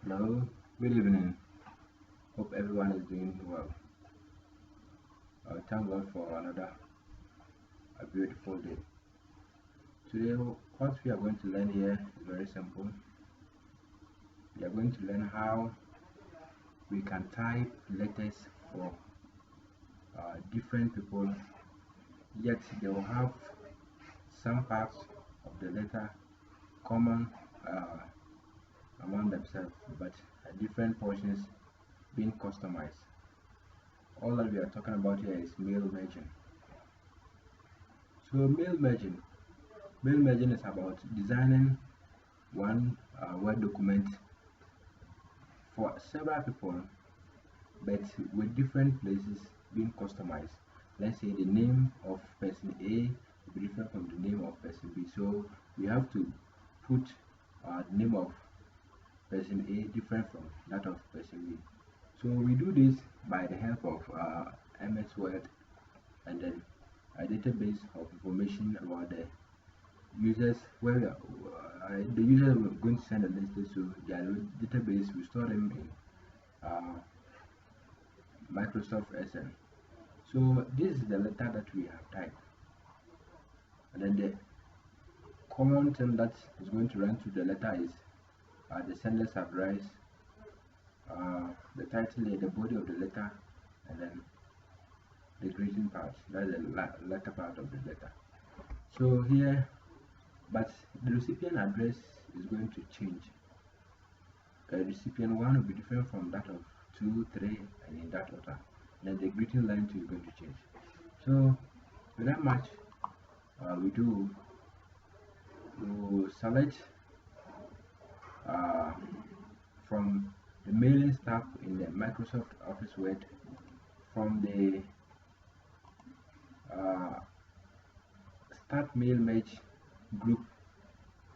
Hello, good evening. Hope everyone is doing well. Thank God for another beautiful day. Today, what we are going to learn here is very simple. We are going to learn how we can type letters for different people, yet they will have some parts of the letter common uh, among themselves, but different portions being customized. All that we are talking about here is mail merging. So, mail merging is about designing one Word document for several people, but with different places being customized. Let's say the name of person A will be different from the name of person B. So we have to put the name of person A different from that of person B. So we do this by the help of MS Word and then a database of information about the users where the users are going to send a list to their database. We store them in Microsoft Excel. So this is the letter that we have typed, and then the common thing that is going to run through the letter is the sender's address, the title, the body of the letter, and then the greeting part. That's the letter part of the letter. So here, but the recipient address is going to change. Recipient 1 will be different from that of 2, 3, and in that order. Then the greeting line 2 is going to change. So without much we do, we select from the mailing tab in the Microsoft Office Word, from the start mail merge group,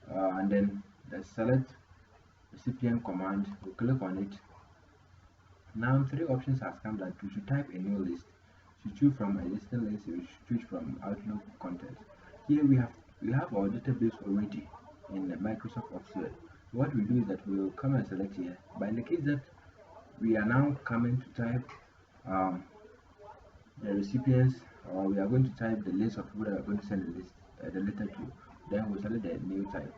and then the select recipient command. We click on it. Now three options has come that we should type a new list. We should choose from existing list. We should choose from Outlook content. Here we have our database already in the Microsoft Office Word. What we do is that we will come and select here. But in the case that we are now coming to type the recipients, or we are going to type the list of people that are going to send the letter to, then we select the new type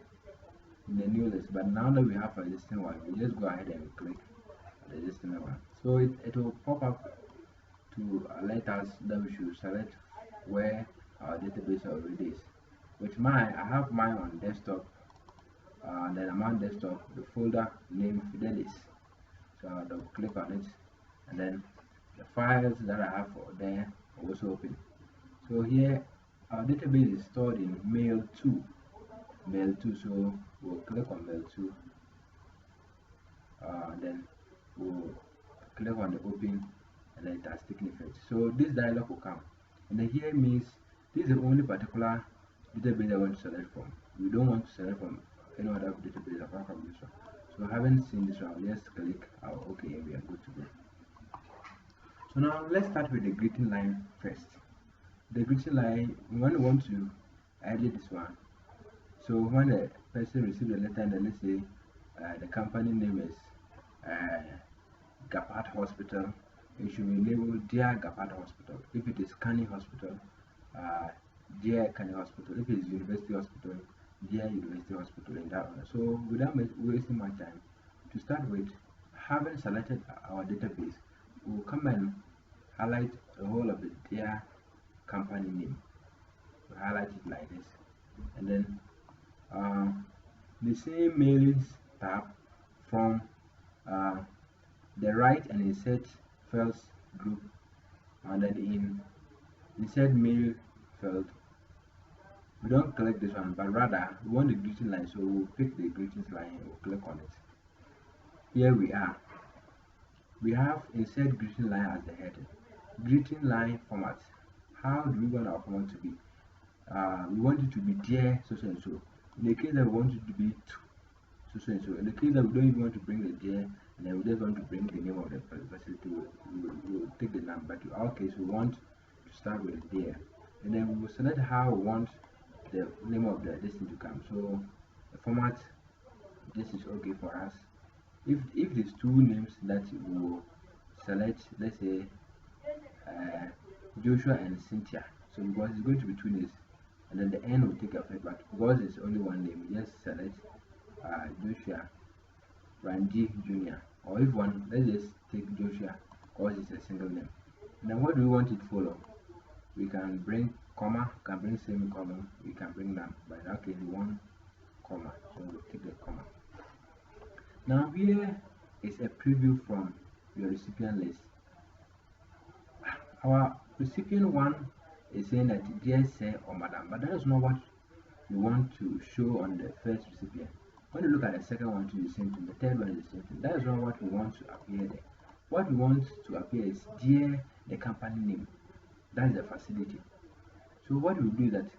in the new list. But now that we have an existing one, we just go ahead and click the existing one. So it will pop up to alert us that we should select where our database already is. With mine, I have mine on desktop, and then I'm on desktop, the folder name Fidelis. So I'll click on it, and then the files that I have for there are also open. So here our database is stored in mail 2. So we'll click on mail 2, then we'll click on the open, and then it has taken effect. So this dialog will come, and then here means this is the only particular database I want to select from. We don't want to select from any other database apart from this one. So having seen this one, let's click our OK and we are good to go. So now let's start with the greeting line first. The greeting line, when we want to edit this one, so when the person receives the letter, and let's say the company name is Gapat Hospital, it should be labeled Dear Gapat Hospital. If it is Kani Hospital, Dear Kani Hospital. If it is University Hospital, Dear University Hospital, in that order. So without wasting my time, to start with, having selected our database, we'll come and highlight the whole of the Dear company name. We highlight it like this, and then the same mailings tab, from the right and insert fields group, and then in insert mail field, we don't click this one, but rather we want the greeting line, so we'll pick the greetings line and we'll click on it. Here we are. We have insert greeting line as the heading. Greeting line format. How do we want our format to be? We want it to be dear so and so. In the case that we want it to be so and so. In the case that we don't even want to bring the dear, and then we just want to bring the name of the facility, we'll take the name. But in our case, we want to start with the dear, and then we will select how we want the name of the listing to come. So the format, this is okay for us. if it is two names that we will select, let's say Joshua and Cynthia. So because it's going to be two names, and then the N will take effect, but because it's only one name, we just select Joshua Ranji Jr. Or if one, let's just take Joshua because it's a single name. And then what do we want it to follow? We can bring comma, we can bring semicolon, we can bring them, but in that case we want comma, so we'll take the comma. Now here is a preview from your recipient list. Our recipient one is saying that dear sir or madam, but that is not what we want to show on the first recipient. When you look at the second one, to the same thing, the third one is the same thing. That is not what we want to appear there. What we want to appear is dear the company name. That is the facility. So what we do is that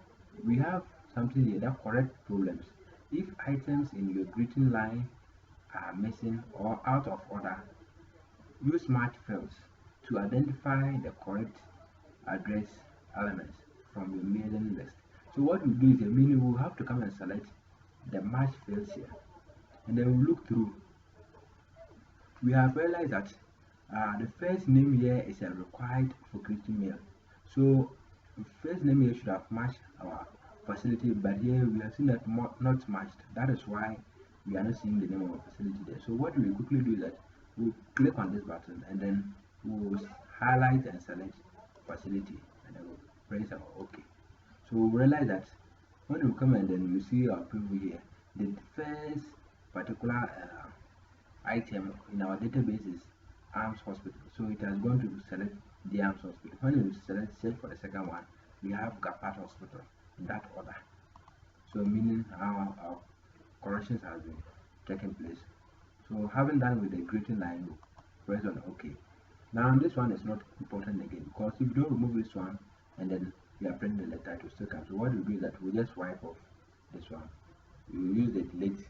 we have something here that corrects problems. If items in your greeting line are missing or out of order, use match fields to identify the correct address elements from your mailing list. So what we do is, meaning we'll have to come and select the match fields here, and then we'll look through. We have realized that the first name here is a required for creating mail. So the first name here should have matched our facility, but here we have seen that not matched. That is why we are not seeing the name of our facility there. So what we quickly do is that we'll click on this button, and then we'll highlight and select facility, and then we'll press our OK. So we'll realize that when we come and then we see our preview here, the first particular item in our database is Arms Hospital. So it has gone to select the Arms Hospital. When you select search for the second one, we have Gapat Hospital in that order. So meaning our corrections have been taking place. So having done with the greeting line, we'll press on OK. Now this one is not important again, because if you don't remove this one and then you are printing the letter, it will still come. So what we do is that we just wipe off this one. We will use the delete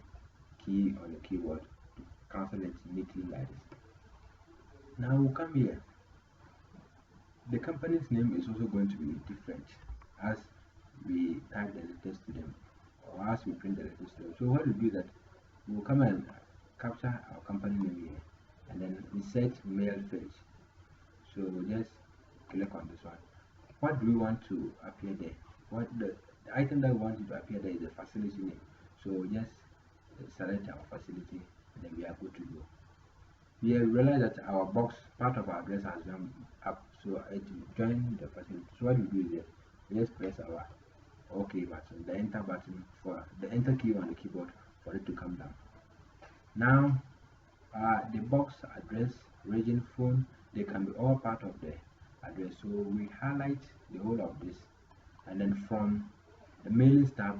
key on the keyboard to cancel it neatly like this. Now we'll come here. The company's name is also going to be different as we type the letters to them, or as we print the letters to them. So what we do is that we'll come and capture our company name here, and then insert mail fetch. So we'll just click on this one. What do we want to appear there? What the item that we want to appear there is the facility name. So we'll just select our facility, and then we are good to go. We realize that our box, part of our address, has gone up, so it will join the facility. So what we do is that we just press our OK button, the enter button, for the enter key on the keyboard for it to come down. Now the box, address, region, phone, they can be all part of the address. So we highlight the whole of this, and then from the mailing tab,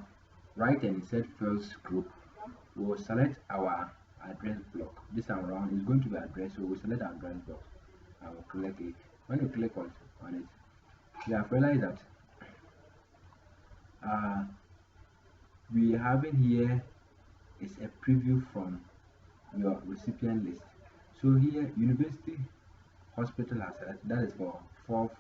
right and insert fields group, we will select our address block. This time around is going to be address, so we select our address block and we'll click it. When you click on it, we have realized that we having here is a preview from your recipient list. So here University Hospital has selected, that is for fourth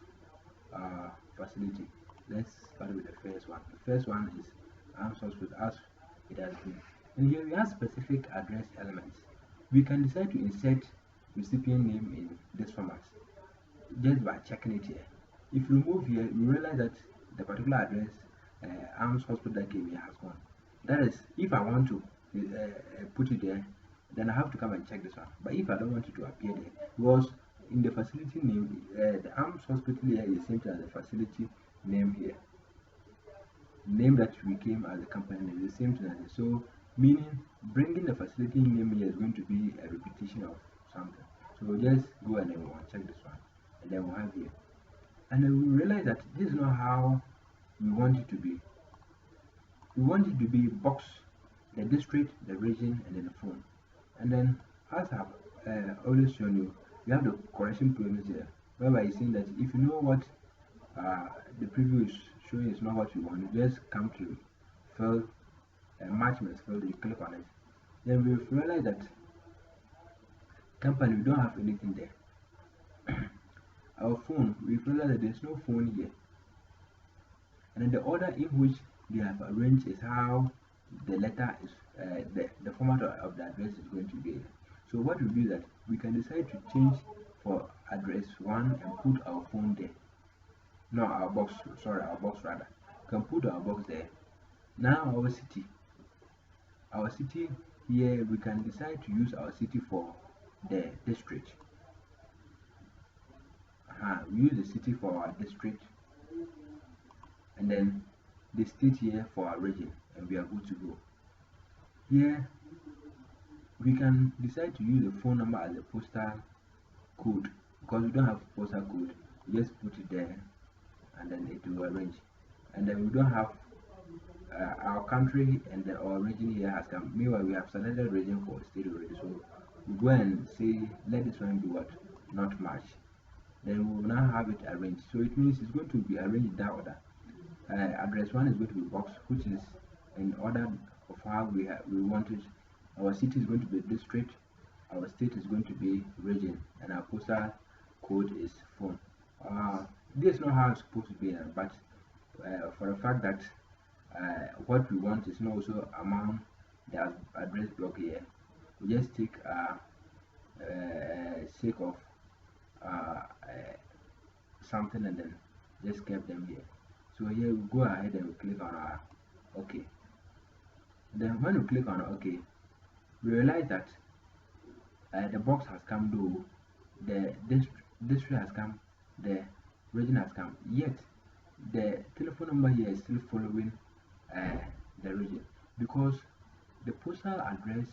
facility. Let's start with the first one. The first one is Arms Hospital, as it has been. And here we have specific address elements. We can decide to insert recipient name in this format just by checking it here. If you remove here, you realize that the particular address Arms Hospital KV has gone. That is, if I want to put it there, then I have to come and check this one. But if I don't want it to appear there, because in the facility name, the Arms Hospital here is the same as the facility name here. Name that we came as a company name is the same thing as it. So meaning bringing the facility name here is going to be a repetition of something. So we'll just go and then we'll check this one, and then we'll have here. And then we realize that this is not how we want it to be. We want it to be box, the district, the region, and then the phone. And then, as I've always shown you, we have the correction problems here, whereby it's saying that if you know what the preview is showing is not what you want, you just come to fill match must fill, you click on it. Then we've realized that company, we don't have anything there. Our phone, we've realized that there's no phone here. And then the order in which they have arranged is how the letter is, the format of the address is going to be. So what we do is that we can decide to change for address 1 and put our phone there. No, our box, sorry, our box rather. We can put our box there. Now our city here, we can decide to use our city for the district. We use the city for our district, and then the state here for our region, and we are good to go. Here we can decide to use the phone number as a postal code, because we don't have postal code. We just put it there and then it will arrange. And then we don't have our country, and our region here has come. Meanwhile, we have selected region for state already, so we go and say let this one be what, not match. Then we will now have it arranged. So it means it's going to be arranged in that order. Address 1 is going to be box, which is in order of how we want it. Our city is going to be district, our state is going to be region, and our postal code is phone. This is not how it's supposed to be, but for the fact that what we want is not also among the address block here, we just take sake of something and then just keep them here. So here we go ahead and we click on our OK. Then when we click on OK, we realize that the box has come, though the district has come, the region has come, yet the telephone number here is still following the region, because the postal address,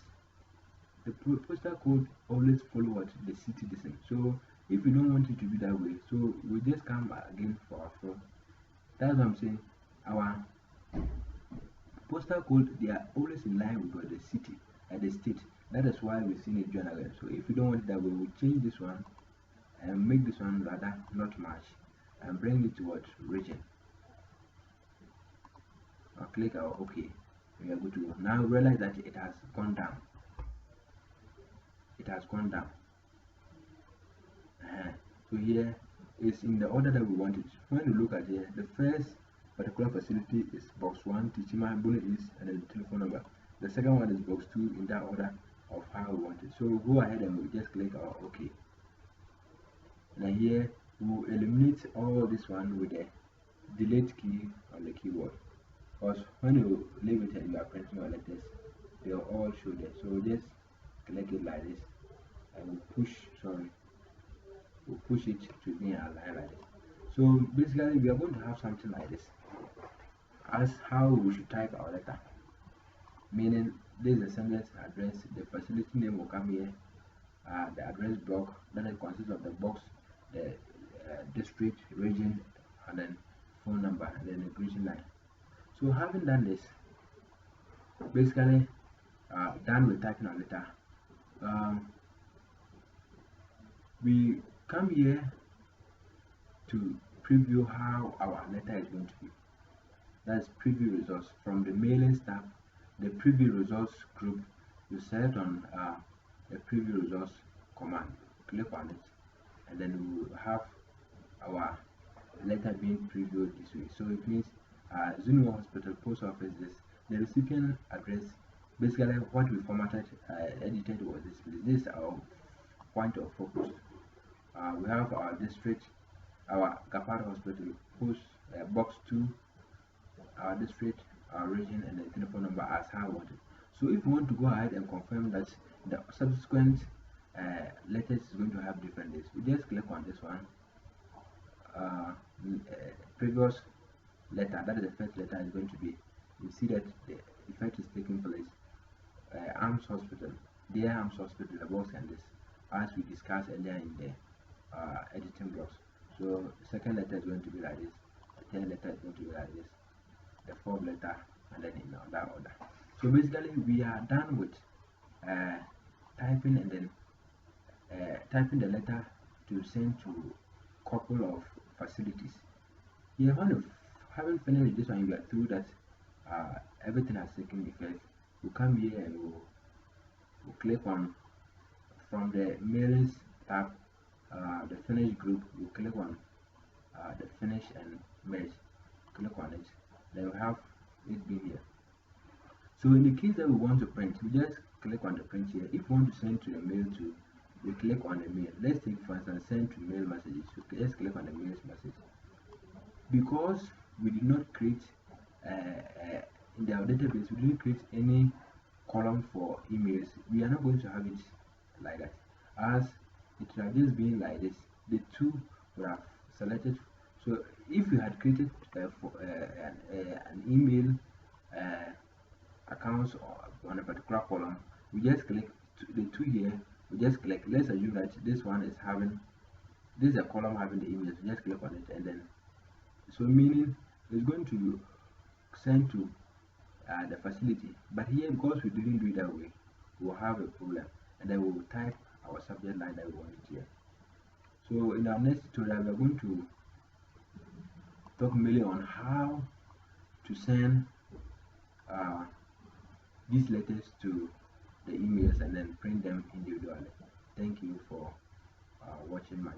the postal code always follow what the city distance. So if we don't want it to be that way, so we just come again for our phone. That's what I'm saying. Our postal code, they are always in line with the city and the state. That is why we've seen it join again. So if we don't want it that way, we'll change this one and make this one rather not match and bring it to what, region. I'll click our OK. We are good to go. Now realize that it has gone down. It has gone down. So here is in the order that we want it. When you look at here, the first particular facility is box 1, Tichima Bune East, and then the telephone number. The second one is box 2, in that order of how we want it. So we'll go ahead and we'll just click our OK. And here we'll eliminate all this one with the delete key on the keyboard, because when you leave it and you are printing your letters, they'll all show there. So we'll just click it like this and we'll push it to be aligned like this. So basically we are going to have something like this as how we should type our letter, meaning this is the simplest address, the facility name will come here, the address block that consists of the box, the district, region, and then phone number, and then the greeting line. So having done this, basically done with typing our letter, we come here to preview how our letter is going to be. That's preview results. From the mailing tab, the preview results group, you select on the preview results command, click on it, and then we will have our letter being previewed this way. So it means Zunua Hospital Post Office, the recipient address. Basically what we formatted, edited was this place. This is our point of focus. We have our district, our Kapara Hospital Post box 2, our district, our region, and the telephone number as how we want it. So if we want to go ahead and confirm that the subsequent letters is going to have different dates, we just click on this one, previous letter, that is the first letter is going to be, you see that the effect is taking place. Arms Hospital, Dear Arms Hospital, the box and this, as we discussed earlier in the editing blocks. So the second letter is going to be like this, the third letter is going to be like this, the fourth letter, and then in that order. So basically we are done with typing and then typing the letter to send to couple of facilities. Here, when you haven't finished this one, you are through that, everything has taken effect. You come here and we'll click on, from the mailings tab, the finish group, you click on the finish and merge, click on it, then we have it being here. So in the case that we want to print, we just click on the print here. If we want to send to the mail to, we click on the mail. Let's take for instance send to mail messages. So let's click on the mail message. Because we did not create in our database, we didn't create any column for emails. We are not going to have it like that. As it would have just been like this, the two would have selected. So if you had created an email accounts on a particular column, we just click the two here. We just click. Let's assume that this one is having, this is a column having the emails. We just click on it, and then so meaning it's going to send to the facility. But here, because we didn't do it that way, we'll have a problem, and then we will type our subject line that we want it here. So in our next tutorial, we're going to talk mainly on how to send these letters to the emails and then print them individually. Thank you for watching my